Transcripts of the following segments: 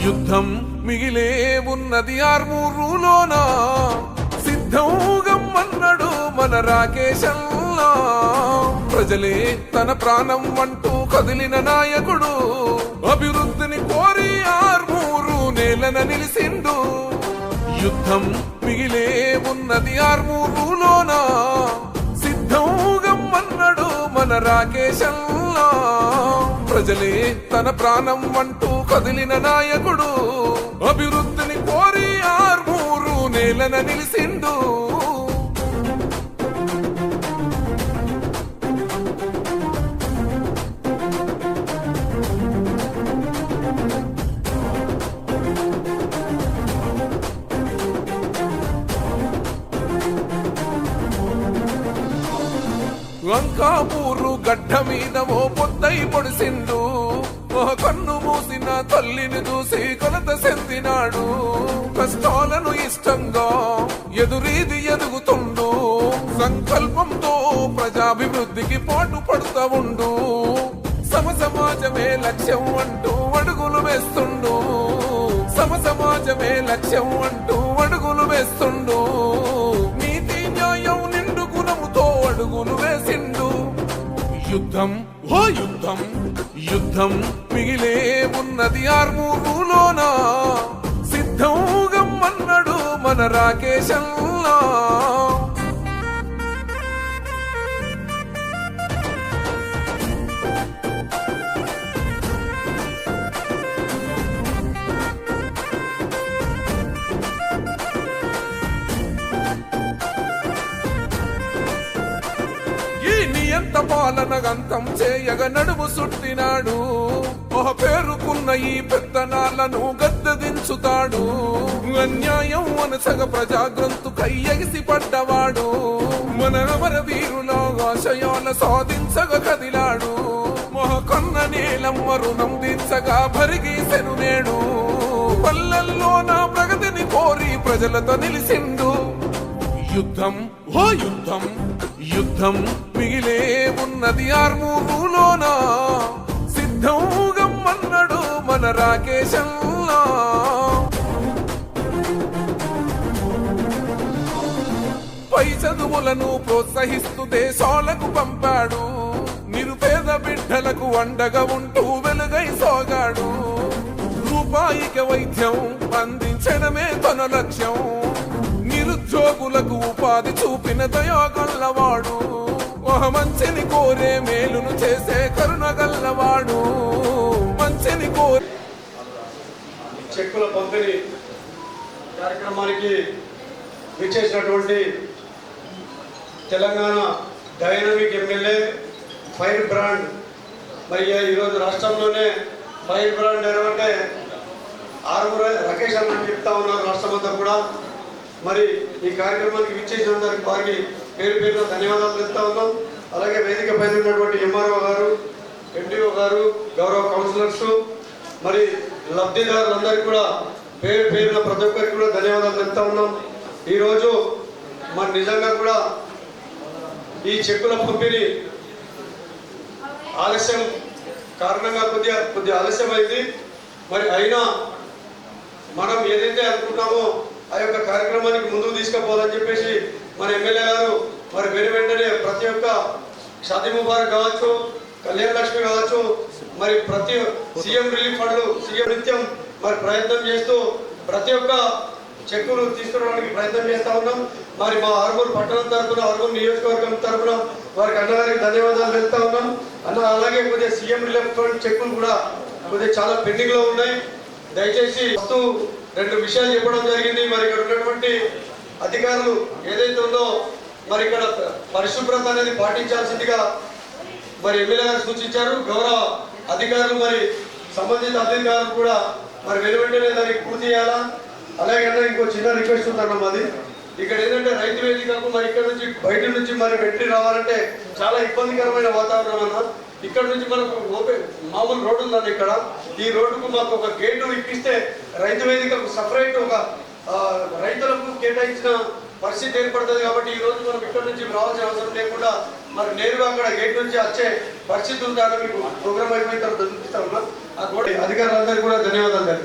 యుద్ధం మిగిలే ఉన్నది ఆర్మూరులోన, సిద్ధం గమ్మన్నాడు మన రాకేశల్లా. ప్రజలే తన ప్రాణం అంటూ కదిలిన నాయకుడు, అభివృద్ధిని కోరి ఆర్మూరు నేలన నిలిసిండు. యుద్ధం మిగిలే ఉన్నది ఆర్మూరులోన, సిద్ధం గమ్మన్నాడు మన రాకేశల్లా. ప్రజలే తన ప్రాణం అంటూ కదిలిన నాయకుడు, అభివృద్ధిని కోరి ఆర్మూరు నేలన నిలిసిండు. లంకాపూరు గడ్డ మీద ఓ పొద్దై పొడిసిండు, కన్ను మూసిన తల్లిని చూసి కొలత చెందినాడు. కష్టాలను ఇష్టంగా ఎదురీది ఎదుగుతుండు, సంకల్పంతో ప్రజాభివృద్ధికి పాటు పడుతూ ఉండు. సమసమాజమే లక్ష్యం అంటూ అడుగులు వేస్తుండు, సమసమాజమే లక్ష్యం అంటూ అడుగులు వేస్తుండు. నీతి న్యాయం నిండు గుణముతో అడుగులు వేసిండు. యుద్ధం ఓ యుద్ధం, యుద్ధం మిగిలే ఉన్నది ఆర్మూరులోన, సిద్ధం గమ్మన్నాడు మన రాకేశల్లా. ఎంత పాలన గంతం చేయగ నడుము సుట్టినాడు, ఒక పేరుకున్న ఈ పెత్తనాలను గద్దెదించుతాడు. అన్యాయం అనసగ ప్రజాగ్రంథు కయ్యగిసి పడ్డవాడు, మన అమర వీరుల ఆశయాల సాధించగ కదిలాడు. మహకన్న నేలమ్మ రుణం తీర్చగా భరిగీసెను నేడు, పల్లెల్లో నా ప్రగతిని కోరి ప్రజలతో నిలిసిండు. యుద్ధం ఓ యుద్ధం, యుద్ధం మిగిలే ఉన్నది ఆర్మూరులోన, సిద్ధం గమ్మన్నాడు మన రాకేశల్లా. పై చదువులను ప్రోత్సహిస్తూ దేశాలకు పంపాడు, నిరుపేద బిడ్డలకు అండగా ఉంటూ వెలుగై సాగాడు. రూపాయికి వైద్యం అందించడమే తన లక్ష్యం, నిరుద్యోగులకు ఉపాధి చూపిన దయాగల్లవాడు. మంచిని కోరే మేలును చేసే కరుణగల్లవాడు, మంచిని కోరే. చెక్కుల పంపిణీ కార్యక్రమానికి విచ్చేసినటువంటి Telangana dynamic MLA fire brand, మరి ఈరోజు రాష్ట్రంలోనే ఫైర్ బ్రాండ్ ఏమంటే ఆర్మూరు రాకేష్ అని చెప్తా ఉన్నారు రాష్ట్రమంతా కూడా. మరి ఈ కార్యక్రమానికి విచ్చేసినందుకు వారికి పేరు పేరున ధన్యవాదాలు చెప్తా ఉన్నాం. అలాగే వేదిక పైన ఉన్నటువంటి ఎంఆర్ఓ గారు, ఎండిఓ గారు, గౌరవ కౌన్సిలర్స్, మరి లబ్ధిదారులందరికీ కూడా పేరు పేరున ప్రతి ఒక్కరికి కూడా ధన్యవాదాలు చెప్తా ఉన్నాం. ఈరోజు మరి నిజంగా కూడా ఈ చెక్కుల పంపిణీ ఆలస్యం కారణంగా కొద్దిగా ఆలస్యమైంది. మరి అయినా మనం ఏదైతే అనుకున్నామో ఆ యొక్క కార్యక్రమానికి ముందుకు తీసుకుపోవాలని చెప్పేసి మన ఎమ్మెల్యే గారు మరి వెంటనే ప్రతి ఒక్క షాదీ ముబారక్ కావచ్చు, కళ్యాణ లక్ష్మి కావచ్చు, మరి ప్రతి సీఎం రిలీఫ్ ఫండ్లు సీఎం నిత్యం మరి ప్రయత్నం చేస్తూ ప్రతి ఒక్క చెక్కులు తీసుకురావడానికి ప్రయత్నం చేస్తూ ఉన్నాం. మరి మా ఆర్మూరు పట్టణం తరఫున, ఆర్మూరు నియోజకవర్గం తరఫున వారికి అన్నగారికి ధన్యవాదాలు తెలుపుతా ఉన్నాం. అలాగే కొద్దిగా సీఎం రిలీఫ్ ఫండ్ చెక్కులు కూడా కొద్దిగా చాలా పెండింగ్ లో ఉన్నాయి. దయచేసి వస్తూ రెండు విషయాలు చెప్పడం జరిగింది. మరి ఇక్కడ ఉన్నటువంటి అధికారులు ఏదైతే ఉందో మరి ఇక్కడ పరిశుభ్రత అనేది పాటించాల్సిందిగా మరి ఎమ్మెల్యే గారు సూచించారు. గౌరవ అధికారులు మరి సంబంధిత అధికారులు కూడా మరి వెంటనే దానికి పూర్తి చేయాలా. అలాగే ఇంకో చిన్న రిక్వెస్ట్ ఉందన్న మాది, ఇక్కడ ఏంటంటే రైతు వేదికకు మరి ఇక్కడ నుంచి బయట నుంచి మరి ఎంట్రీ రావాలంటే చాలా ఇబ్బందికరమైన వాతావరణం అన్న. ఇక్కడ నుంచి మనకు మామూలు రోడ్డు ఉందన్న, ఇక్కడ ఈ రోడ్డుకు మాకు ఒక గేటు ఇప్పిస్తే రైతు వేదికకు సపరేట్ ఒక రైతులకు కేటాయించిన పరిస్థితి ఏర్పడుతుంది. కాబట్టి ఈ రోజు మనం ఇక్కడ నుంచి రావాల్సిన అవసరం లేకుండా మరి నేరుగా అక్కడ గేట్ నుంచి వచ్చే పరిస్థితి ఉందా మీకు ప్రోగ్రామ్ అయిపోయిన తర్వాత చూపిస్తా ఉన్నా. ఆ కూడా అధికారులందరికీ కూడా ధన్యవాదాలు.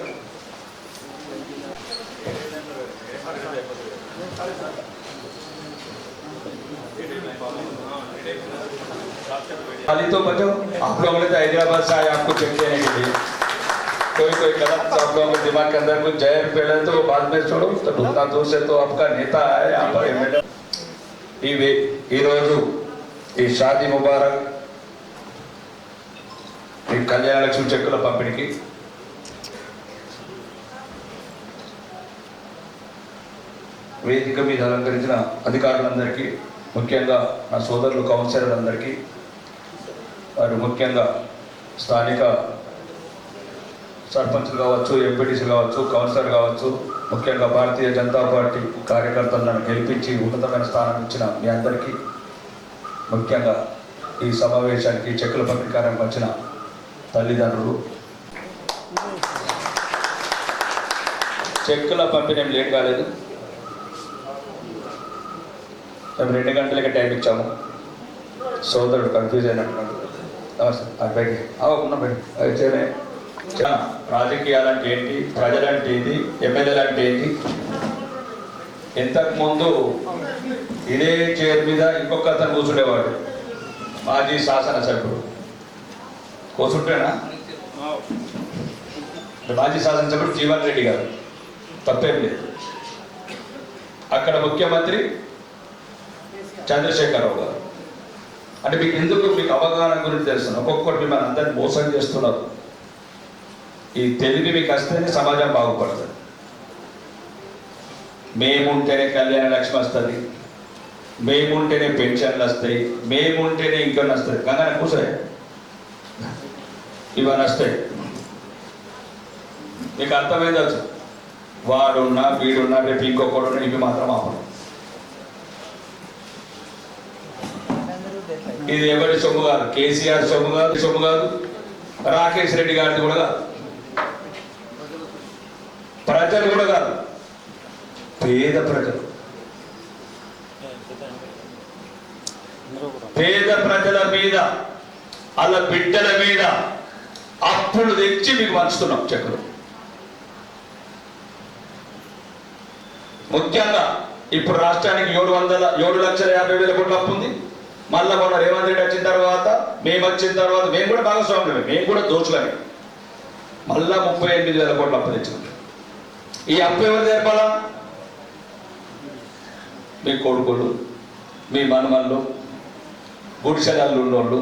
खाली तो बचो आप लोगों ने तो हैदराबाद से आए आपको चेक देने के लिए कोई गलत तो आप लोगों के दिमाग के अंदर कुछ जहर फैले तो वो बाद में छोड़ो तो उतना दूर से तो आपका नेता है यहाँ पर ఈ షాదీ ముబారక్ ఈ కళ్యాణ లక్ష్మి చెక్కుల పంపిణీకి వేదిక మీద అలంకరించిన అధికారులందరికీ ముఖ్యంగా నా సోదరులు కౌన్సిలర్లందరికీ వారు ముఖ్యంగా స్థానిక సర్పంచ్లు కావచ్చు ఎంపీటీసీ కావచ్చు కౌన్సిలర్ కావచ్చు ముఖ్యంగా భారతీయ జనతా పార్టీ కార్యకర్తలను గెలిపించి ఉన్నతమైన స్థానం ఇచ్చిన మీ అందరికీ ముఖ్యంగా ఈ సమావేశానికి చెక్కుల పంపిణీ కార్యక్రమం వచ్చిన తల్లిదండ్రులు చెక్కుల పంపిణీ లేట్ కాలేదు మేము 2 గంటలకి టైం ఇచ్చాము సోదరుడు కన్ఫ్యూజ్ అయినట్టున్నాడు బయట ఉన్న బయట రాజకీయాలంటే ఏంటి ప్రజలంటే ఏంటి ఎమ్మెల్యేలు అంటే ఏంటి ఇంతకుముందు ఇదే చైర్ మీద ఇంకొక అతను కూర్చుండేవాడు మాజీ శాసనసభ్యుడు కూర్చుంటేనా మాజీ శాసనసభ్యుడు జీవన్ రెడ్డి గారు తప్పేం లేదు అక్కడ ముఖ్యమంత్రి చంద్రశేఖరరావు గారు అంటే మీకు ఎందుకు మీకు అవగాహన గురించి తెలుస్తుంది ఒక్కొక్కటి మిమ్మల్ని అందరినీ మోసం చేస్తున్నారు ఈ తెలివి మీకు వస్తేనే సమాజం బాగుపడుతుంది మేముంటేనే కళ్యాణ లక్ష్మి వస్తుంది మేముంటేనే పెన్షన్లు వస్తాయి మేముంటేనే ఇంకొన్ని వస్తుంది కంగానే కూర్చోయి ఇవన్నీ వస్తాయి మీకు అర్థమైంది వాడున్నా వీడున్నా రేపు ఇంకొకడున్నా ఇవి మాత్రం ఆపడం ఇది ఎవరి సొమ్ము కాదు కేసీఆర్ సొమ్ము కాదు రాకేష్ రెడ్డి గారిది కూడా కాదు ప్రజలు కూడా కాదు పేద ప్రజల మీద అలా బిడ్డల మీద అప్పులు తెచ్చి మీకు పంచుతున్నాం చెక్కులు ముఖ్యంగా ఇప్పుడు రాష్ట్రానికి 7,50,000 కోట్ల అప్పు ఉంది మళ్ళా మొన్న రేవంత్ రెడ్డి వచ్చిన తర్వాత మేము కూడా భాగస్వామ్యమే మేము కూడా దోచులని మళ్ళా 38,000 కోట్ల అప్పు తెచ్చినాం ఈ అప్పు ఎవరు తెరపాలా మీ కొడుకులు మీ మనమళ్ళు గుడిసెలళ్ళు ఉన్నోళ్ళు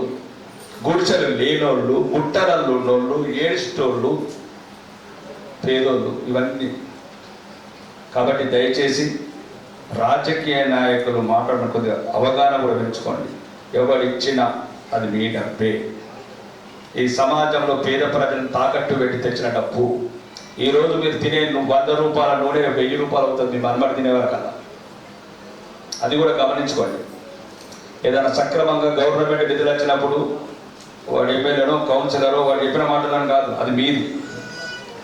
గుడిసెలు లేనోళ్ళు ముట్టరళ్ళు ఉన్నోళ్ళు ఏడ్చేటోళ్ళు పేదోళ్ళు ఇవన్నీ కాబట్టి దయచేసి రాజకీయ నాయకులు మాట్లాడిన కొద్దిగా అవగాహన కూడా పెంచుకోండి ఎవరు ఇచ్చినా అది మీ డబ్బే ఈ సమాజంలో పేద ప్రజలను తాకట్టు పెట్టి తెచ్చిన డబ్బు ఈరోజు మీరు తినే 100 రూపాయల నూనె 1000 రూపాయలు అవుతుంది మీ మనమడి తినేవారు కదా అది కూడా గమనించుకోండి ఏదైనా సక్రమంగా గవర్నమెంట్ నిధులు వచ్చినప్పుడు వాడు ఎమ్మెల్యేనో కౌన్సిలరో వాడు చెప్పిన మాటలను కాదు అది మీది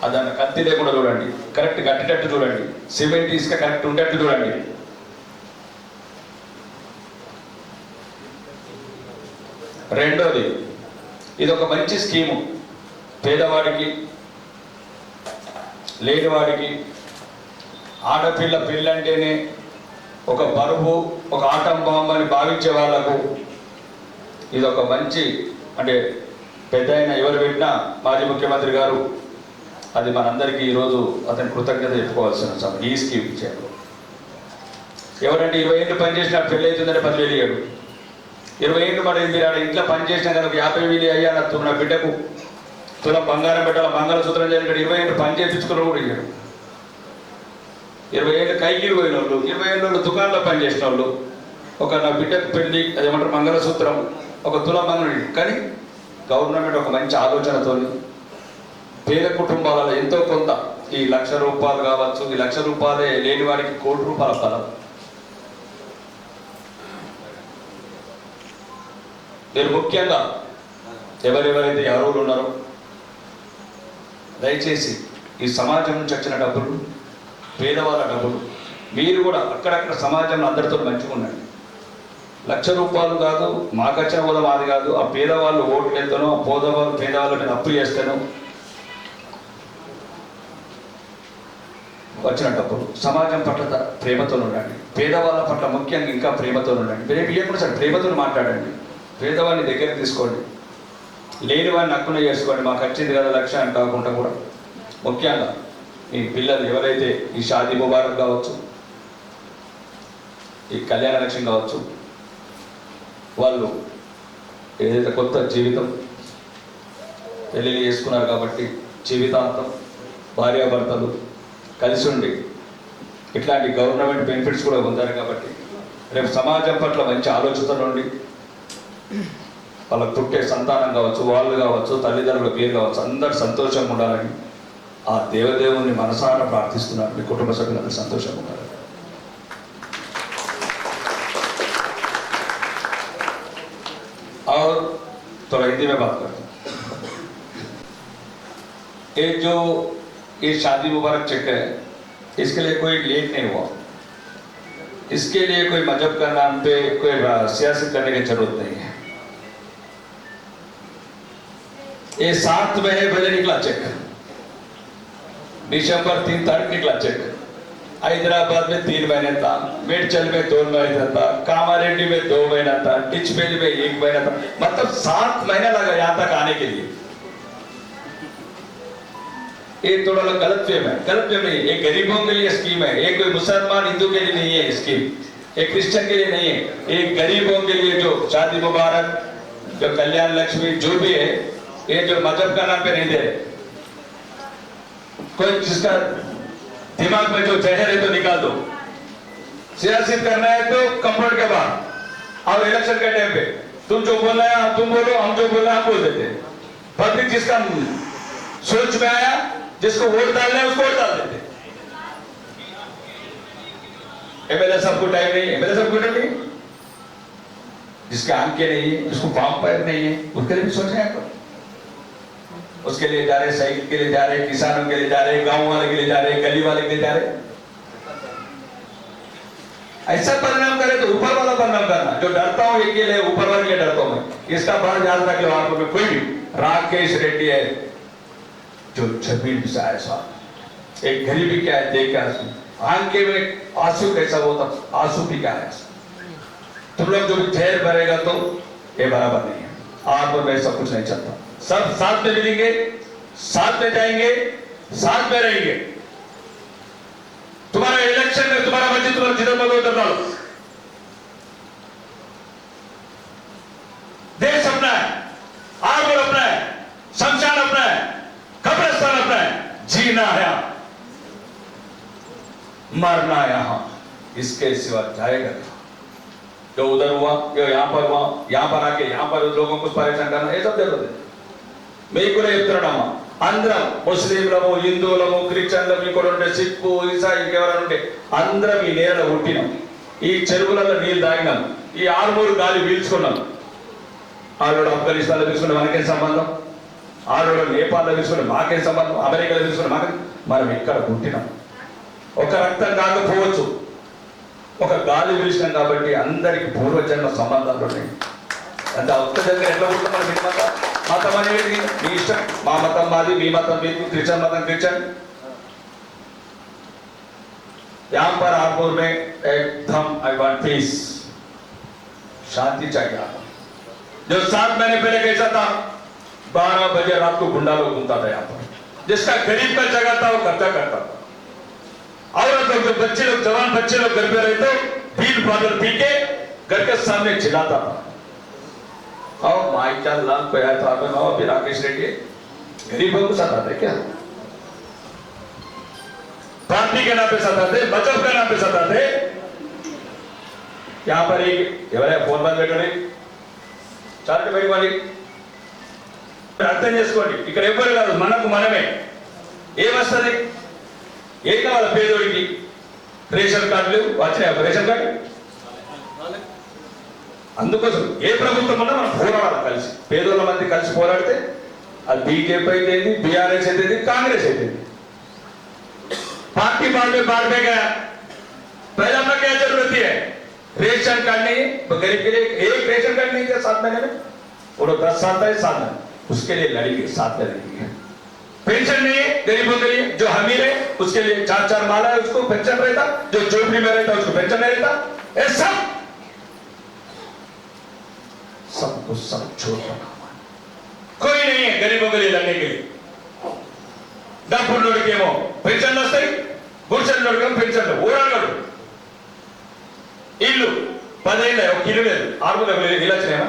అదన్న కత్తి లేకుండా చూడండి కరెక్ట్ కట్టేటట్టు చూడండి సిమెంట్ ఇసుక కరెక్ట్ ఉండేట్టు చూడండి రెండోది ఇది ఒక మంచి స్కీము పేదవాడికి లేనివాడికి ఆడపిల్ల పెళ్ళంటేనే ఒక బరువు ఒక ఆటం బాంబు అని భావించే వాళ్లకు ఇది ఒక మంచి అంటే పెద్ద అయిన ఎవరు పెట్టినా మాజీ ముఖ్యమంత్రి గారు అది మనందరికీ ఈరోజు అతని కృతజ్ఞత చెప్పుకోవాల్సిన సమయం ఈ స్కీమ్ ఇచ్చారు ఎవరంటే 20 ఏళ్ళు పనిచేసిన పెళ్ళి అవుతుందంటే 10,000 ఇయ్యాడు 20 ఏళ్ళు మరి మీరు ఆడ ఇంట్లో పనిచేసిన కనుక 50,000 అయ్యా నా బిడ్డకు తులం బంగారం పెట్టాల మంగళసూత్రం చేయడానికి 20 ఏళ్ళు పని చేయించుకున్న కూడా ఇయ్యాడు 20 ఏళ్ళు కైకి పోయిన వాళ్ళు 20 ఏళ్ళు దుకాణంలో పనిచేసిన వాళ్ళు ఒక నా బిడ్డకు పెళ్లి అదేమంటారు మంగళసూత్రం ఒక తులం మంగళ కానీ గవర్నమెంట్ ఒక మంచి ఆలోచనతో పేద కుటుంబాలలో ఎంతో కొంత ఈ 1,00,000 రూపాయలు కావచ్చు ఈ 1,00,000 రూపాయలే లేని వారికి 1 కోటి రూపాయల ఫలం మీరు ముఖ్యంగా ఎవరెవరైతే అర్హులు ఉన్నారో దయచేసి ఈ సమాజం నుంచి వచ్చిన డబ్బులు పేదవాళ్ళ డబ్బులు మీరు కూడా అక్కడక్కడ సమాజంలో అందరితో మంచిగా ఉండండి 1,00,000 రూపాయలు కాదు మాకు వచ్చిన కూడా మాది కాదు ఆ పేదవాళ్ళు ఓట్లు ఎంతనో ఆ పేదవాళ్ళు నేను అప్పు చేస్తాను వచ్చిన డబ్బులు సమాజం పట్ల ప్రేమతో ఉండండి, పేదవాళ్ళ పట్ల ముఖ్యంగా ఇంకా ప్రేమతో ఉండండి. రేపు ఏమన్నా సార్ ప్రేమతో మాట్లాడండి, పేదవాడిని దగ్గర తీసుకోండి, లేని వాడిని నక్కున చేసుకోండి. మాకు వచ్చింది కదా లక్ష అని కాకుండా కూడా ముఖ్యంగా ఈ పిల్లలు ఎవరైతే ఈ షాదీ ముబారక్ కావచ్చు, ఈ కళ్యాణ లక్ష్యం కావచ్చు, వాళ్ళు ఏదైతే కొత్త జీవితం పెళ్ళిళ్ళు చేసుకున్నారు కాబట్టి జీవితాంతం భార్యాభర్తలు కలిసి ఉండి ఇట్లాంటి గవర్నమెంట్ బెనిఫిట్స్ కూడా పొందారు కాబట్టి రేపు సమాజం పట్ల మంచి ఆలోచనలు ఉండి వాళ్ళకు పుట్టే సంతానం కావచ్చు, వాళ్ళు కావచ్చు, తల్లిదండ్రుల పేరు కావచ్చు, అందరు సంతోషంగా ఉండాలని ఆ దేవదేవుని మనసారా ప్రార్థిస్తున్నారు. మీ కుటుంబ సభ్యులందరూ సంతోషంగా ఉండాలి. और थोड़ा हिंदी में बात करता हूँ। ये जो ये शादी मुबारक चेक है, इसके लिए कोई लेट नहीं हुआ, इसके लिए कोई मजहब का नाम पे कोई सियासत करने की जरूरत नहीं है। ये 7 महीने पहले निकला चेक, दिसंबर 3 तारीख निकला चेक। हैदराबाद में 3 महीने था, मेडचल में 2 महीने था, कामारेड्डी में 2 महीना था, टिचबेली में 1 महीना था, मतलब 7 महीना लगा यहाँ तक आने के लिए। ये थोड़ा गलत फेम है, गलत फेम नहीं, ये गरीबों के लिए स्कीम है, ये कोई मुसलमान हिंदू के लिए नहीं है स्कीम, ये क्रिश्चियन के लिए नहीं है, ये गरीबों के लिए जो शादी मुबारक, जो कल्याण लक्ष्मी जो भी है, ये जो मजहब का नाम पे नहीं दे रहे। कोई जिसका दिमाग में जो जहर है तो निकाल दो, सियासत करना है तो कंप्यूटर के बाद और इलेक्शन के टाइम पे तुम जो बोल रहे हैं तुम बोलो, हम जो बोल रहे हैं हम बोल देते हैं। पब्लिक जिसका सोच में आया, जिसको वोट डालना है उसको वोट डाल देते। एमएलए सबको टाइम नहीं, एमएलए सबको टाइम नहीं, जिसके आंखें नहीं है, जिसको पांव पैर नहीं है, उसके लिए भी सोचना है। उसके लिए जा रहे, साइकिल के लिए जा रहे, किसानों के लिए जा रहे, गांव वाले के लिए जा रहे, गली वाले के लिए जा रहे। ऐसा परिणाम करे तो ऊपर वाला परिणाम करना। जो डरता हूं ये के लिए ऊपर वाले के लिए डरता हूं मैं। इसका बात याद रख लो, आपको में कोई भी राकेश रेड्डी है जो जमीन से आया साहब, एक गरीबी क्या है देख के आंखें में आंसू कैसा होता, आंसू भी क्या है। तुम लोग जो जहर भरेगा तो ये बराबर नहीं है। आप और मैं सब कुछ नहीं चलता, सब साथ में मिलेंगे, साथ में जाएंगे, साथ में रहेंगे। तुम्हारा इलेक्शन में तुम्हारा मस्जिद तुम्हारा जिधर मत उधर डालो। देश अपना है, आर्मर अपना है, शमशान अपना है, कब्रिस्तान अपना है, जीना है, मरना यहां, इसके सिवा जाएगा। जो उधर हुआ, जो यहां पर हुआ, यहां पर आके यहां पर लोगों को परेशान करना, ये सब जरूरत है। మీకు కూడా చెప్తున్నాడమ్మా, అందరం ముస్లింలము, హిందువులము, క్రిస్టియన్లము, ఇక్కడ ఉండే సిక్కు, ఈసా, ఇంకెవరైనా ఉంటే అందరం ఈ నేలలో పుట్టినాం, ఈ చెరువులలో నీళ్ళు తాగినాం, ఈ ఆరుమూరు గాలి పీల్చుకున్నాం. ఆడోడు ఆఫ్ఘనిస్తాన్లో తీసుకుంటే మనకేం సంబంధం, ఆడోడు నేపాల్లో తీసుకుంటే మాకేం సంబంధం, అమెరికాలో తీసుకుంటే మాకే. మనం ఇక్కడ పుట్టినాం, ఒక రక్తం కాకపోవచ్చు, ఒక గాలి పీల్చినాం కాబట్టి అందరికి పూర్వజన్మ సంబంధాలు ఉన్నాయి. అంటే ఒక్క దగ్గర ఎట్లా ఉంటున్నాం, మీ మతం అనేది మీ ఇష్టం, మా మతం మాది, మీ మతం మీది, క్రిస్టియन मत क्रिश्चियन। यहाँ पर आरमूर में एकदम आई वांट पीस, शांति चाहिए। जो 7 महीने पहले कैसा था, 12 बजे रात को गुंडा लोग घूमता था यहाँ पर, जिसका गरीब का जगह था वो खर्चा करता था। औरत लोग, जो बच्चे लोग, जवान बच्चे लोग घर पे रहते, बील बादल पी के घर के सामने चिल्लाता था। और माइकल लाल को याद था अभी राकेश रेड्डी गरीबों को सताते क्या, पार्टी के नाम पे सताते, मजहब के नाम पे सताते। यहाँ पर एक फोन बंद పెట్టండి, చార్ట్ పెట్టుకోండి, అర్థం చేసుకోండి. ఇక్కడ ఎవ్వరు కాదు, మనకు మనమే. ఏమొస్తుంది, ఏం కావాలి పేదోడికి? రేషన్ కార్డులు వచ్చినాయి, రేషన్ కార్డు. అందుకోసం ఏ ప్రభుత్వం ఉన్నా మనం పోరాడాలి కలిసి, పేదోళ్ళ మంది కలిసి పోరాడితే అది बीजेपी అయితే, बीआरएस అయితే, कांग्रेस అయితే। पार्टी बांट में गया, पहले हमें क्या जरूरत है, रेशन कार्ड नहीं, गरीब के लिए एक रेशन कार्ड नहीं है 7 महीने में, और 10 साल था 7 महीने, उसके लिए लड़ेंगे, साथ में लड़ेंगे। पेंशन नहीं है गरीबों के लिए, जो अमीर है उसके लिए 4-4 माला है उसको पेंशन रहता, जो झोपड़ी में रहता उसको पेंशन नहीं रहता। ये सबको सब छोड़ रखा, कोई नहीं है गरीबों के लिए लड़ने के लिए। డబ్బులు నోడికేమో పెన్షన్లు వస్తాయి, గుడిసెలు నోడికేమో పెన్షన్లు ఊరాడు ఇల్లు 10 ఏళ్ళ ఒక ఇల్లు లేదు 600 ఇల్లు వచ్చినాయా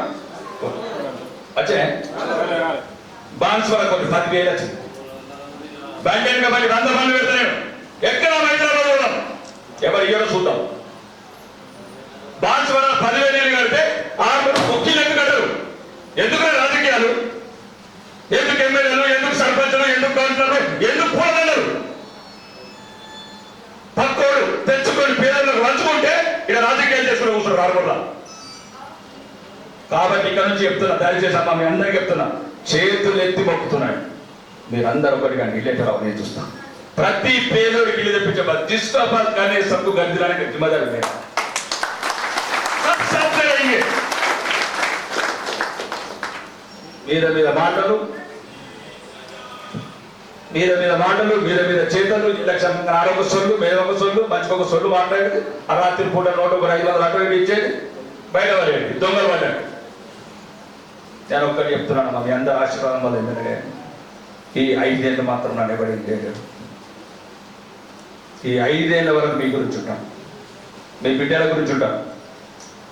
వచ్చే బాన్స్వర కొన్ని 10,000 వచ్చింది బ్యాంక్ కాబట్టి 100 మంది పెడతాను ఎక్కడ హైదరాబాద్ ఎవరు ఇయ్యడో చూద్దాం బాన్స్వర 10,000 ఇల్లు కడితే 600 ఒక్కీలు ఎందుకు కట్టరు ఎందుకు రాజకీయాలు ఎందుకు ఎమ్మెల్యేలు ఎందుకు సర్పంచులు ఎందుకు కౌన్సిలర్లు ఎందుకు కూడదన్నారు పక్కోడు తెచ్చుకొని పేదలకు పంచుకుంటే ఇక్కడ రాజకీయాలు చేసుకుని కూర్చున్నారు ఆరుమూల కాబట్టి ఇక్కడ నుంచి చెప్తున్నా దయచేసి అమ్మా మీ అందరికీ చెప్తున్నా చేతులు ఎత్తి మొక్కుతున్నాడు మీరందరూ ఒకటిగా ఇల్లేటరావు నేను చూస్తాను ప్రతి పేదోడికి ఇల్లు తెప్పించే జిస్కా బాత్ కానీ సబ్కు గర్దిలానికి జిమ్మదారు లేదు మీద మీద మాటలు మీద చేతలు లక్షంగా ఆరోగ్య సొల్లు మేదొక సొల్లు మంచికొక సొల్లు మాట్లాడేది ఆ రాత్రి పూట నోటు 500 అటు ఇటు ఇచ్చేది బయట పడేది దొంగలు పడ్డాడు నేను ఒక్కటి చెప్తున్నాను మీ అందరి ఆశీర్వాదం వల్ల ఎందుకంటే ఈ 5 ఏళ్ళు మాత్రం నన్ను ఎవరికి లేదు ఈ 5 ఏళ్ళ వరకు మీ గురించి ఉంటాను మీ బిడ్డల గురించి ఉంటాను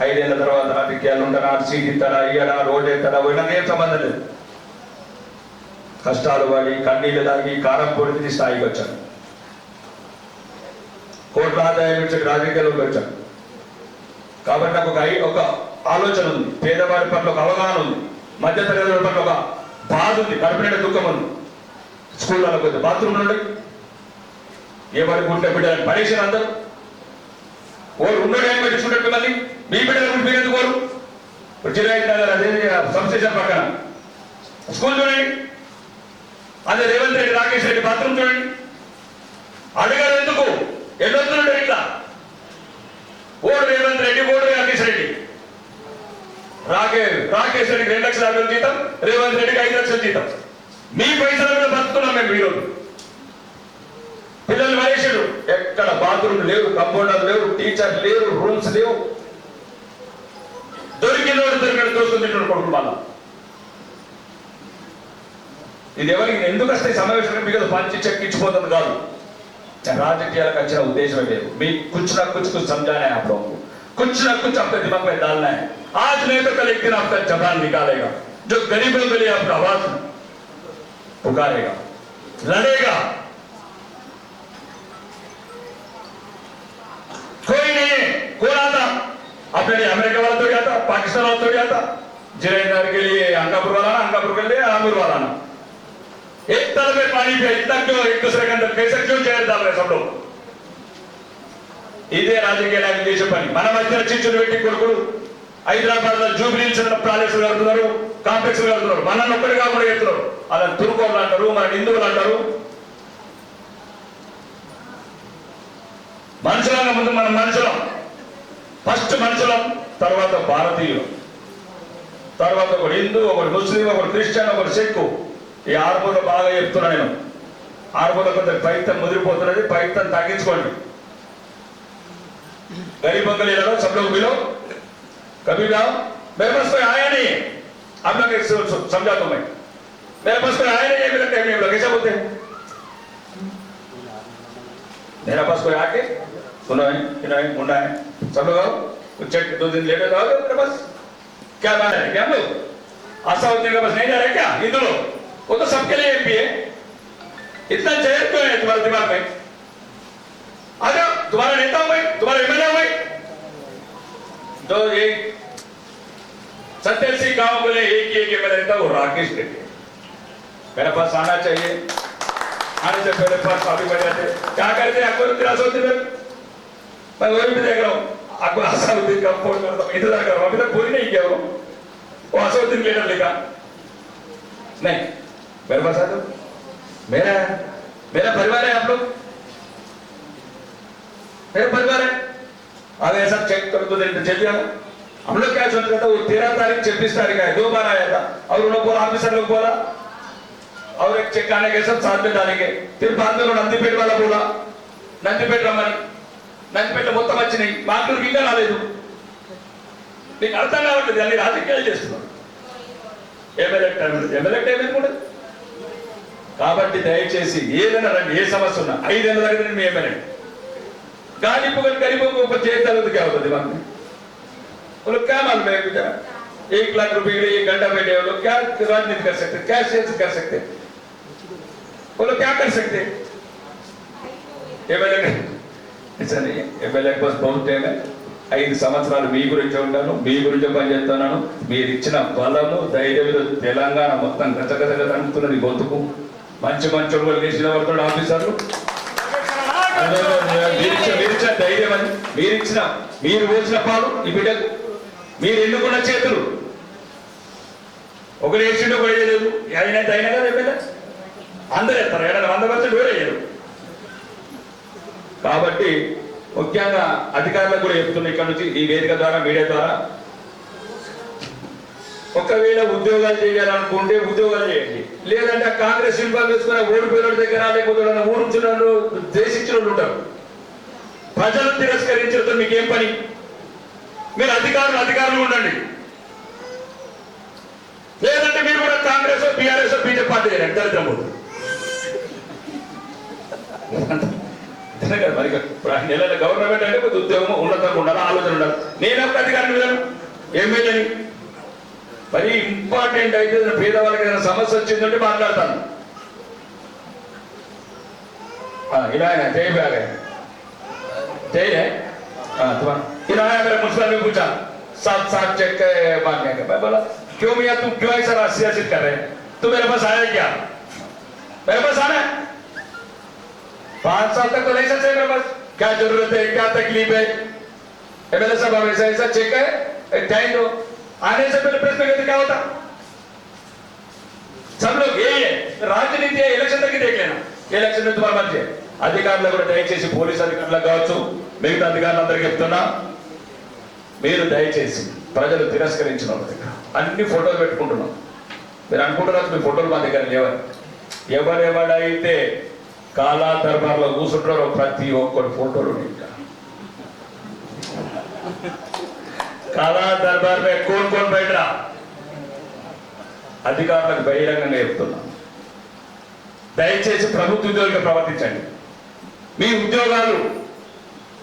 5 ఏళ్ళ తర్వాత రాజకీయాలు ఉంటారా సీట్ ఇస్తారా ఇయ్యడా రోడ్డు ఎత్తారా పోయినా ఏం సంబంధం లేదు కష్టాలు పడి కన్నీళ్ళు తాగి కారం పొడిచి స్థాయికి వచ్చాను కోట్ల ఆదాయం నుంచి రాజకీయాల్లోకి వచ్చాను కాబట్టి నాకు ఒక ఆలోచన ఉంది పేదవాడి పట్ల ఒక అవగాహన ఉంది మధ్యతరగతి పట్ల ఒక బాధ ఉంది కడుపునిండా దుఃఖం ఉంది స్కూళ్ళలో కొద్ది బాత్రూమ్లు ఉండే ఎవరికి ఉంటే బిడ్డలని పరీక్షలు అందరూ ఓరు ఉండడు ఏం పెట్టించుకుంటే మళ్ళీ మీ బిడ్డల గురించి మీరు ఎందుకు కోరు జిరాయితీ నగర్ అదే సబ్స్టేషన్ పక్కన స్కూల్ చూడండి అదే రేవంత్ రెడ్డి రాకేష్ రెడ్డి బాత్రూమ్ చూడండి అడగారు ఎందుకు ఎన్నొస్తున్నాడు ఇట్లా ఓడు రేవంత్ రెడ్డి ఓడు రాకేష్ రెడ్డి రాకేష్ రెడ్డికి 2,50,000 జీతం రేవంత్ రెడ్డికి 5 లక్షల జీతం మీ పైసల మీద బతుకుతున్నాం మేము ఈరోజు పిల్లలు వయసుడు ఎక్కడ బాత్రూమ్ లేవు కంపౌండర్ లేవు టీచర్ లేరు రూమ్స్ లేవు దొరికినోడు దొరుకుతుంటున్నాడు కొడుకు మళ్ళా ఇది ఎవరికి ఎందుకు వస్తే సమావేశం మీకు పంచి చెక్కించిపోతుంది కాదు राजकीय का उद्देश्य है कुछ ना कुछ समझाना है आप लोगों को, कुछ ना कुछ अपने दिमाग में डालना है। आज नहीं तो कल एक दिन आपका जबान निकालेगा, जो गरीबों के लिए अपना आवाज पुकारेगा, लड़ेगा। कोई नहीं है, कौन आता अपने लिए? अमेरिका वाला थोड़ी आता, पाकिस्तान वाला थोड़ी आता। जिलेनगर के लिए अंकापुर वाला ना, अंकापुर के लिए आमिर वाला ना। एक तरफ में पानी पे इतना क्यों एक दूसरे के अंदर कैसे क्यों जहर डाल रहे सब लोग? ఇదే రాజకీయ దేశ పని। మన మధ్య చిచ్చులు పెట్టి కొడుకులు హైదరాబాద్ లో జూబ్లీ హిల్స్ ప్యాలెస్ కడుతున్నారు, కాంప్లెక్స్ కడుతున్నారు, మనల్ని ఒక్కడిగా కూడా ఎత్తున్నారు। అలా తుర్కోళ్ళు అంటారు, మన హిందువులు అంటారు। మనుషులంగా ముందు మనం మనుషులం, ఫస్ట్ మనుషులం, తర్వాత భారతీయులు, తర్వాత ఒకడు హిందూ, ఒకడు ముస్లిం, ఒకడు క్రిస్టియన్, ఒకడు సిక్కు। ఈ ఆర్మూలో బాగా చెప్తున్నా నేను, ఆర్మూలో కొంత ప్రయత్నం ముదిరిపోతున్నది, ప్రయత్నం తగ్గించుకోండి। गरीबों के लिए लड़ो, सब लोग मिलो, कभी जाओ। मेरे पास कोई आया नहीं है, आप लोग समझा तो मैं, मेरे पास कोई आया नहीं है, मेरा कहने लगे कैसे बोलते हैं? मेरा पास कोई आके सुनो है कि नहीं मुंडा है, सब लोग आओ, कुछ 2 दिन लेट आओ मेरे पास। क्या बात है? क्या हम लोग आसाउद्दीन के पास नहीं जा रहे क्या हिंदू लोग? वो तो सबके लिए एमपी है, इतना जहर क्यों है तुम्हारे दिमाग में? आ जाओ, तुम्हारा नेता हूं मैं, तुम्हारा एमएलए हूं मैं। तो एक 87 गांव बोले एक ही एमएलए था, वो राकेश रेड्डी। मेरे पास आना चाहिए, आने से पहले पास काफी बढ़ जाते। क्या करते हैं? आपको आसाउद्दीन में मैं वही भी देख रहा हूँ, आपको आसाउद्दीन का फोन करता हूँ, इंतजार कर रहा हूँ, अभी तक पूरी नहीं किया वो आसाउद्दीन लेटर लिखा नहीं। मेरे पास आ जाओ, मेरा परिवार है, आप लोग मेरा परिवार है। अगर ऐसा चेक करो तो चल जाएगा। हम लोग क्या सोच रहे थे, वो 13 तारीख 26 तारीख है, 2 बार आया था और उन्होंने बोला, ऑफिसर लोग बोला और एक चेक आने के सब साथ में डालेंगे फिर बाद में నందిపేట वाला बोला నందిపేట రమ్మని నందిపేట మొత్తం వచ్చినాయి మాటూరుకి ఇంకా రాలేదు మీకు అర్థం కావట్లేదు అన్ని రాజకీయాలు చేస్తున్నారు ఎమ్మెల్యే టైం కూడా కాబట్టి దయచేసి ఏదైనా రండి ఏ సమస్య ఉన్నా 5 ఏళ్ళ దగ్గర మీ ఎమ్మెల్యే गाली पकड़ गरीबों को ऊपर चेक डालो तो क्या होता दिमाग में वो लोग क्या मालूम है बेचारा 1 लाख रुपए के लिए 1 घंटा बैठे वो लोग क्या राजनीति कर सकते क्या शेयर कर सकते वो लोग क्या कर सकते एमएलए ऐसा नहीं है एमएलए के पास बहुत टाइम है 5 సంవత్సరాలు మీ గురించి ఉంటాను మీ గురించి పనిచేస్తున్నాను మీరు ఇచ్చిన బలము ధైర్యంతో తెలంగాణ మొత్తం గజగజ అనుకున్నది గొంతుకు మంచి మంచి వాళ్ళు చేసిన వర్గం ఆఫీసర్లు మీరిచ్చిన ధైర్యం అని మీరు పోసిన పాలు ఈ బిడ్డకు మీరు ఎన్నుకున్న చేతులు ఒకరు వేసిండు ఒకరు వేయలేదు అయినా కదా ఎమ్మెల్యే అందరూ వేస్తారు 100% వేరే వేయరు కాబట్టి ముఖ్యంగా అధికారులకు కూడా చెప్తున్నా ఇక్కడ నుంచి ఈ వేదిక ద్వారా మీడియా ద్వారా ఒకవేళ ఉద్యోగాలు చేయాలనుకుంటే ఉద్యోగాలు చేయండి లేదంటే కాంగ్రెస్ యూనిఫామ్ వేసుకున్న ఓడిపోయిన దగ్గర లేకపోతే ఊరుంచిన దేశించిన ఉంటారు ప్రజలు తిరస్కరించడంతో మీకేం పని మీరు అధికారులు ఉండండి లేదంటే మీరు కూడా కాంగ్రెస్ బీఆర్ఎస్ బీజేపీ పార్టీ చేయండి దరిద్రం మరి నెల గవర్నమెంట్ అంటే కొద్ది ఉద్యోగం ఉన్నతంగా ఉండాలి ఆలోచన ఉండాలి నేను ఒక అధికారిని విధాను ఎమ్మెల్యేని మరి ఇంపార్టెంట్ అయితే పేదవాళ్ళకి ఏదైనా సమస్య వచ్చిందంటే మాట్లాడతాను ఇలా जय भी आ गए जय है फिर आया मेरे मुंशिपल में पूछा साथ चेक मांगने का मैं बोला क्यों भैया तुम क्यों ऐसा सियासत कर रहे हैं तू मेरे पास आया क्या मेरे पास आना है 5 साल तक तो लाइसेंस है मेरे पास क्या जरूरत है क्या तकलीफ है एमएलए साहब ऐसा चेक है टाइम दो आने से पहले प्रश्न करते क्या होता सब लोग यही है राजनीति है इलेक्शन तक ही देख लेना इलेक्शन में तुम्हारा मर्जी है అధికారులు కూడా దయచేసి పోలీసు అధికారులు కావచ్చు మిగతా అధికారులందరికీ చెప్తున్నా మీరు దయచేసి ప్రజలు తిరస్కరించిన వాళ్ళ దగ్గర అన్ని ఫోటోలు పెట్టుకుంటున్నాం మీరు అనుకుంటున్నారు మీ ఫోటోలు మా దగ్గర లేవని ఎవరెవడైతే కాలా దర్బార్లో కూర్చుంటారో ప్రతి ఒక్కరు ఫోటోలు ఇంకా కాలా దర్బార్ में कौन बैठ रहा అధికారులకు బహిరంగంగా చెప్తున్నా దయచేసి ప్రభుత్వ ఉద్యోగులుగా ప్రవర్తించండి మీ ఉద్యోగాలు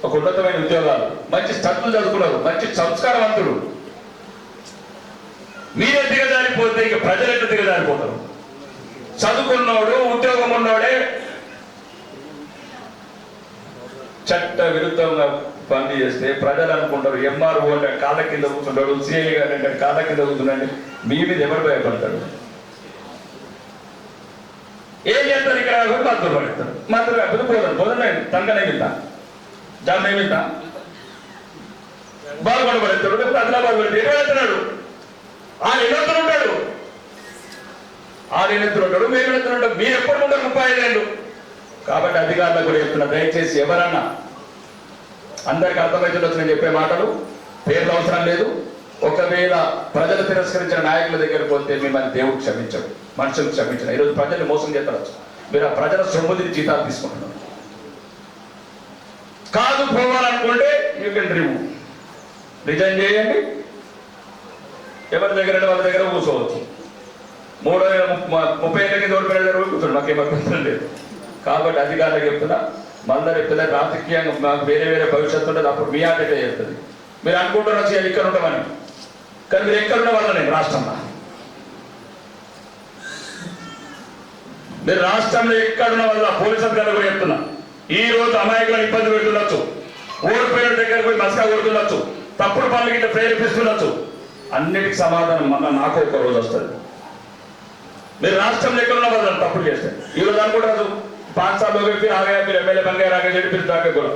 ఒక ఉన్నతమైన ఉద్యోగాలు మంచి చదువులు చదువుకున్నారు మంచి సంస్కారవంతులు మీరే దిగజారిపోతే ఇక ప్రజలు ఎట్లా దిగజారిపోతారు చదువుకున్నోడు ఉద్యోగం ఉన్నోడే చట్ట విరుద్ధంగా పని చేస్తే ప్రజలు అనుకుంటారు ఎంఆర్ఓ అంటే కాళ్ళ కింద కూర్చుంటాడు సిఐ గారు అంటే కాళ్ళ కింద కూర్చున్నాడు మీ మీద ఎవరు భయపడతాడు ఏం చేస్తారు ఇక్కడ మద్దతు పడతారు మద్దతు కాకపోతే పోదండి తనక नहीं मिलता జాబ్ नहीं मिलता బాల్గొండ పడతాడు లేకపోతే ఆదిలాబాద్ పడితే ఎక్కడ వెళ్తున్నాడు ఆయన ఎన్నెత్తులు ఉంటాడు మేము ఎత్తులు మీరు ఎప్పుడు ఉంటారు 35 ఏళ్ళు కాబట్టి అధికారులకు కూడా చెప్తున్నా దయచేసి ఎవరన్నా అందరికి అర్థమవుతుండొచ్చు నేను చెప్పే మాటలు పేర్లు అవసరం లేదు ఒకవేళ ప్రజలు తిరస్కరించిన నాయకుల దగ్గర పోతే మిమ్మల్ని దేవుడు క్షమించడు మనుషులు క్షమించడు ఈరోజు ప్రజల్ని మోసం చేస్తారు మీరు ఆ ప్రజల సొమ్ముది జీతాలు తీసుకుంటున్నారు కాదు పోవాలనుకుంటే యూ కెన్ రిజైన్ చేయండి ఎవరి దగ్గర వాళ్ళ దగ్గర కూర్చోవచ్చు 30 ఏళ్ళకి ఓడిపోయిన దగ్గర కూర్చోండి మాకేం అభ్యంతరం లేదు కాబట్టి అధికారులకు చెప్తున్నా మళ్ళీ చెప్తున్నా రాజకీయంగా మాకు వేరే భవిష్యత్తు ఉంటుంది అప్పుడు మీ ఆటకే చేస్తుంది మీరు అనుకుంటున్నారు ఇక్కడ ఉంటామని కానీ మీరు ఎక్కడున్న వాళ్ళ నేను రాష్ట్రంలో మీరు రాష్ట్రంలో ఎక్కడున్న వల్ల పోలీసు అధికారులు కూడా చెప్తున్నా ఈ రోజు అమాయకులను ఇబ్బంది పెడుతుండొచ్చు ఓడిపోయిన దగ్గర పోయి మస్కా కొడుతుండొచ్చు తప్పుడు పనులు గిట్ట ప్రేరేపిస్తుండొచ్చు అన్నిటికీ సమాధానం మళ్ళీ నాకు ఒక రోజు వస్తుంది మీరు రాష్ట్రంలో ఎక్కడున్న వాళ్ళు తప్పులు చేస్తే ఈ రోజు అనుకుంటారు 5 साल हो गए फिर आ गया फिर एमएलए बन गया आगे फिर जाके बोला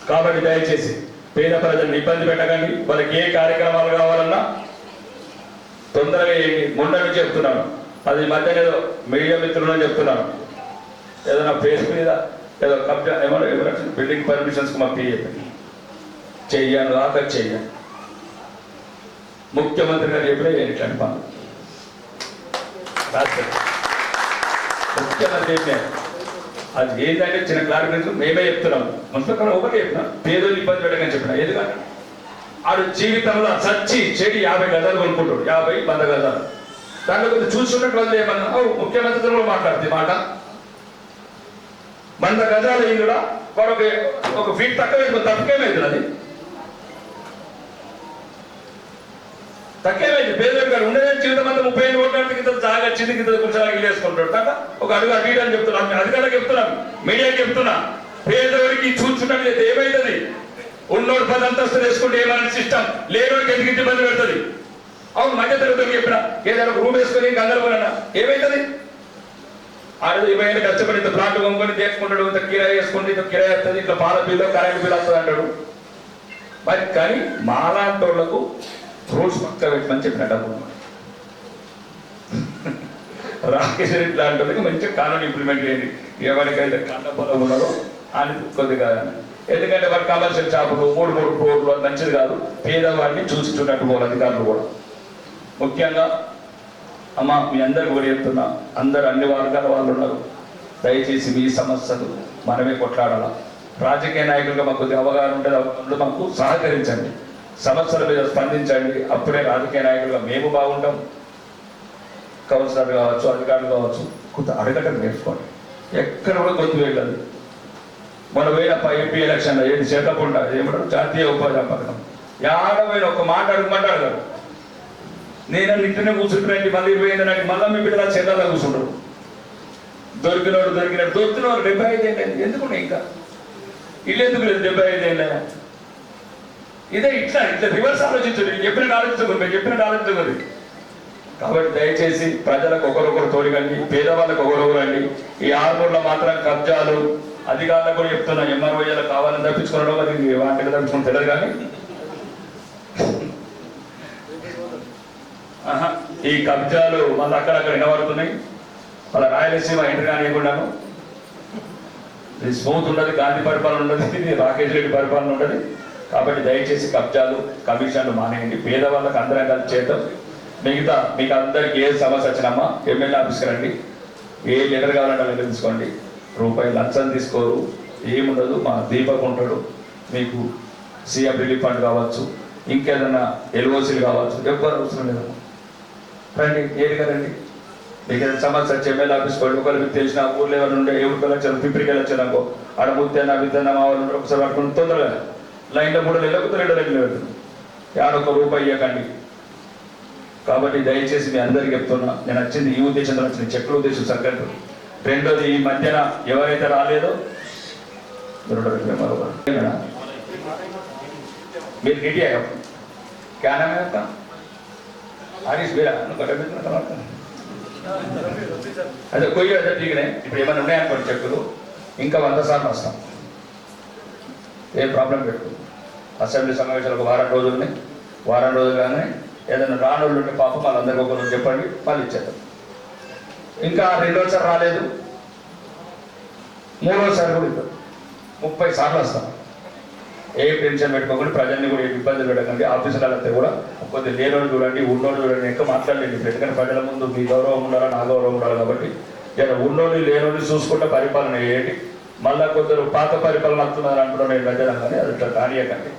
కాబట్టి దయచేసి పేద ప్రజలను ఇబ్బంది పెట్టకండి వాళ్ళకి ఏ కార్యక్రమాలు కావాలన్నా తొందరగా ముందని చెప్తున్నాను అది మధ్య ఏదో మీడియా మిత్రులని చెప్తున్నాను ఏదైనా ఫేస్ మీద ఏదో కబ్జా ఏమన్నా బిల్డింగ్ పర్మిషన్స్ మా పిఏపి చెయ్యాను రాక చెయ్యాను ముఖ్యమంత్రి గారు ఎప్పుడే ఇట్లాంటి పనులు ముఖ్యమంత్రి చెప్పారు. అది ఏంటంటే చిన్న క్లారిఫికేషన్ మేమే చెప్తున్నాం. మున్సిపల్ ఒకటి చెప్పిన పేదోళ్ళు ఇబ్బంది పెట్టకని చెప్పిన. ఎందుకంటే ఆడు జీవితంలో చచ్చి చెడి 50 గజాలు కొనుక్కుంటాడు, 50-100 గజాలు. దాంట్లో కొంచెం చూసుకున్నట్టు వాళ్ళు ఏమన్నా ముఖ్యమంత్రితో కూడా మాట్లాడుతుంది మాట. 100 గజాలు అయింది కూడా వాడు ఒక ఫీట్ తక్కువ తక్కువేమైంది, అది తక్కువేమైంది. పేదోడు గారు ఉండేది జీవితం అంతా 30 కోట్ల కింద జాగా చిన్న కింద కూర్చోడానికి ఇల్లు వేసుకుంటాడు తప్ప ఒక అడుగు అటు అని చెప్తున్నాను. అధికారులకు చెప్తున్నాను, మీడియాకి చెప్తున్నా, పేదోడికి చూసుకున్నట్లయితే ఏమైతుంది? ఉన్నోడు 10 అంతస్తులు వేసుకుంటే ఏమైనా సిస్టమ్, లేనోడికి ఎందుకు ఇబ్బంది పెడుతుంది? అవును, మధ్య తరగతికి చెప్పిన ఏదైనా ఒక రూమ్ వేసుకొని గందరగోళన ఏమైతుంది? ఆడు 20 ఏళ్ళు కష్టపడి ఇంత ప్లాట్ కొనుక్కొని తీసుకుంటాడు, ఇంత కిరాయి వేసుకుంటే ఇంత కిరాయి వస్తుంది, ఇట్లా పాల బిల్లు కరెంట్ బిల్లు వస్తుంది అంటాడు. మరి కానీ మాలాంటి వాళ్ళకు రూల్స్ పక్క పెట్టమని చెప్పిన డబ్బు రాకేష్ రెడ్డి లాంటి వాళ్ళకి మంచిగా కానూన్ ఇంప్లిమెంట్ చేయండి. ఎవరికైతే కండ పొలం ఉన్నారో అని కొద్దిగా, ఎందుకంటే వారి కమర్షియల్ షాపులు 3 ఫ్లోర్లు మంచిది కాదు. పేదవాడిని చూసుకున్నట్టు పోవాలి అధికారులు కూడా. ముఖ్యంగా అమ్మ మీ అందరికి కూడా చెప్తున్నా, అందరు అన్ని వర్గాల వాళ్ళు ఉన్నారు. దయచేసి మీ సమస్యలు మనమే కొట్లాడాల. రాజకీయ నాయకులుగా మాకు కొద్దిగా అవగాహన ఉంటుంది, అవగాహన మాకు సహకరించండి, సమస్యల మీద స్పందించండి. అప్పుడే రాజకీయ నాయకులుగా మేము బాగుంటాం. కౌన్సిలర్ కావచ్చు, అధికారులు కావచ్చు, కొంత అడగటం నేర్చుకోండి. ఎక్కడ కూడా గొంతు వెళ్ళదు. మన పోయిన ఎంపీ ఎలక్షన్లో ఏది చేతకుండా ఏమంటారు జాతీయ ఉపాధి పథకం, 50 ఒక మాట అడగమంటాడు కదా. నేను ఇంటనే కూర్చుంటున్నాండి, మళ్ళీ 25 నాటి మళ్ళీ మీ బిడ్డల చెల్లాలా కూర్చుంటారు. దొరికినోడు 75 ఏళ్ళు ఎందుకు ఇంకా ఇల్లు ఎందుకు లేదు? 75 ఏళ్ళ ఇదే ఇట్లా రివర్స్ ఆలోచించండి. చెప్పినట్టు ఆలోచించకూడదు. కాబట్టి దయచేసి ప్రజలకు ఒకరొకరు తోడిగండి, పేదవాళ్ళకు ఒకరొకరు అండి. ఈ ఆర్మూర్లో మాత్రం కబ్జాలు అధికారులకు కూడా చెప్తున్నా, ఎంఆర్ఓలకు కావాలని తప్పించుకున్నాడు, మరి వాటికి తప్పించుకుని తెలియదు. కానీ ఈ కబ్జాలు మళ్ళీ అక్కడక్కడ వినబడుతున్నాయి. వాళ్ళ రాయలసీమ ఎంటర్ కానివ్వకుండాను ఇది స్మూత్ ఉండదు, గాంధీ పరిపాలన ఉండదు, ఇది రాకేష్ రెడ్డి పరిపాలన ఉండదు. కాబట్టి దయచేసి కబ్జాలు కమిషన్లు మానేయండి. పేదవాళ్ళకి అందరం కలిసి చేద్దాం. మిగతా మీకు అందరికి ఏ సమస్య వచ్చినమ్మా ఎమ్మెల్యే ఆఫీస్కి రండి, ఏ లెటర్ కావాలంటే లెటర్ తీసుకోండి. రూపాయలు లంచం తీసుకోరు, ఏముండదు. మా దీపక్ ఉంటాడు, మీకు సీఎం రిలీఫ్ ఫండ్ కావచ్చు, ఇంకేదన్నా ఎల్ఓసీలు కావచ్చు, ఎవ్వరు అవసరం లేదు. రండి, ఏదిగా రండి. మీకు ఏదైనా సమస్య వచ్చి ఎమ్మెల్యే ఆఫీస్కి వెళ్ళి ఒకరు మీకు తెలిసిన ఊర్లో ఎవరు ఉండే ఎవరికి వచ్చారు, పిప్పరికి వచ్చారనుకో, ఆడ ముత్తేనా విత్తనా మా వాళ్ళు ఒకసారి పట్టుకుని తొందరగా లైన్లో 3 నెలలకు 2 లైన్లు పెడుతుంది. 1 రూపాయి ఇవ్వకండి. కాబట్టి దయచేసి మీ అందరికీ చెప్తున్నా, నేను వచ్చింది ఈ ఉద్దేశంతో వచ్చింది, చెక్కుల ఉద్దేశం సరిగ్గా. రెండోది, ఈ మధ్యన ఎవరైతే రాలేదో మీరు గిటి క్యానా హరీష్ బీరా అదే కొయ్య అదే దిగినాయి. ఇప్పుడు ఏమైనా ఉన్నాయనుకోండి చెక్కులు, ఇంకా 100 సార్లు వస్తాం, ఏం ప్రాబ్లం పెట్టు. అసెంబ్లీ సమావేశాలు ఒక వారం రోజులు ఉన్నాయి. వారం రోజులు కానీ ఏదైనా రానోళ్ళు ఉంటే పాపం వాళ్ళందరికీ ఒకరు చెప్పండి, వాళ్ళు ఇచ్చేద్దాం. ఇంకా 2వసారి రాలేదు, 3వసారి కూడా ఇద్దాం. 30 సార్లు వస్తాం. ఏ టెన్షన్ పెట్టుకోకుండా, ప్రజల్ని కూడా ఏమి ఇబ్బందులు పెట్టకండి. ఆఫీసులంతా కూడా కొద్దిగా లేనోళ్ళు చూడండి, ఉన్నోళ్ళు చూడండి, ఎక్కువ మాట్లాడలేదు. ఎందుకంటే ప్రజల ముందు మీ గౌరవం ఉండాలా, నా గౌరవం ఉండాలి. కాబట్టి ఇలా ఉన్నోళ్ళు లేనోళ్ళు చూసుకుంటే పరిపాలన చేయండి. మళ్ళీ కొందరు పాత పరిపాలన వస్తున్నారు అంటున్నారు ప్రజలు, కానీ అది ఇట్లా కానియకండి.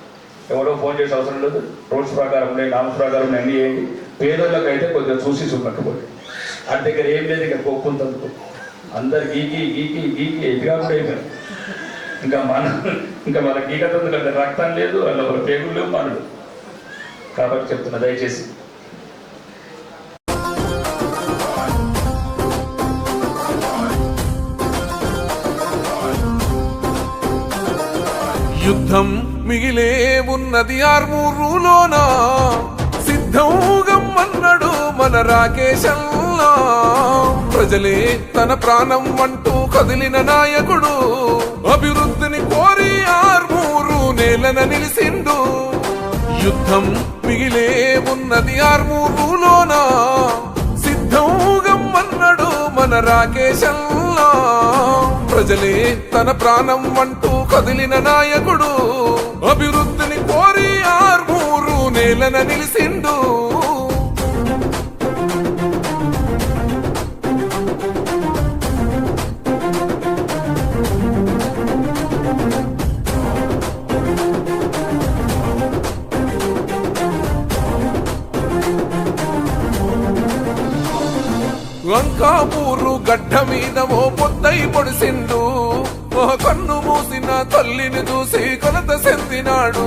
ఎవరో ఫోన్ చేసే అవసరం లేదు. రూల్స్ ప్రకారం ఉన్నాయి, నామ్స్ ప్రకారం ఉన్నాయి, అన్నీ చేయండి. పేదోళ్ళకి అయితే కొద్దిగా చూసి చూపట్టుకోండి. అంత దగ్గర ఏం లేదు, ఇక్కడ కొక్కుంతందుకు అందరు గీకి ఎదిగా కూడా అయిపోయింది. ఇంకా మన గీకతో రక్తం లేదు, వాళ్ళ పేగులు లేవు, మనడు. కాబట్టి చెప్తున్నా, దయచేసి యుద్ధం మిగిలే ఉన్నది ఆర్మూరులోన, సిద్ధం గమ్మన్నాడు మన రాకేశల్లా. ప్రజలే తన ప్రాణం అంటూ కదిలిన నాయకుడు, అభివృద్ధిని కోరి ఆర్మూరు నేలన నిలిసిండు. యుద్ధం మిగిలే ఉన్నది ఆర్మూరులోన, సిద్ధం గమ్మన్నాడు మన రాకేశల్లా. ప్రజలే తన ప్రాణం అంటూ కదిలిన నాయకుడు, అభివృద్ధిని కోరి ఆర్మూరు నేలన నిలిసిండు. లంకాపూరు గడ్డ మీద ఓ పొద్దై పొడిసిండు ఓ కన్ను మూసిన తల్లిని చూసి కొలత చెందినాడు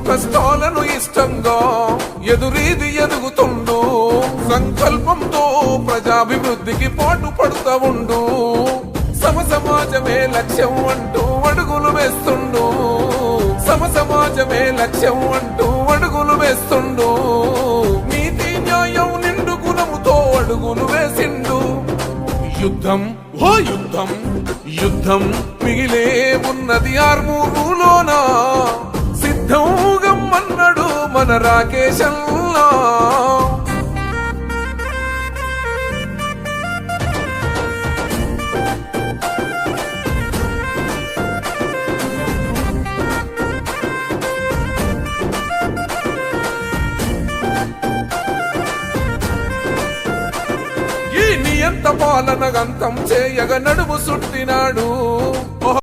కష్టాలను ఇష్టంగా ఎదురీది ఎదుగుతుండు సంకల్పంతో ప్రజాభివృద్ధికి పాటు పడుతూ ఉండు సమాజమే లక్ష్యం అంటూ అడుగులు వేస్తుండు సమాజమే లక్ష్యం అంటూ అడుగులు వేస్తుండు నీతి న్యాయం నిండు గుణముతో అడుగులు వేసిండు యుద్ధం ఓ యుద్ధం యుద్ధం మిగిలే ఉన్నది ఆర్మూరులోనా సిద్ధం గమ్మన్నాడు మన రాకేశల్లా నియంత పాలన గంతం చేయగ నడుము సుట్టినాడు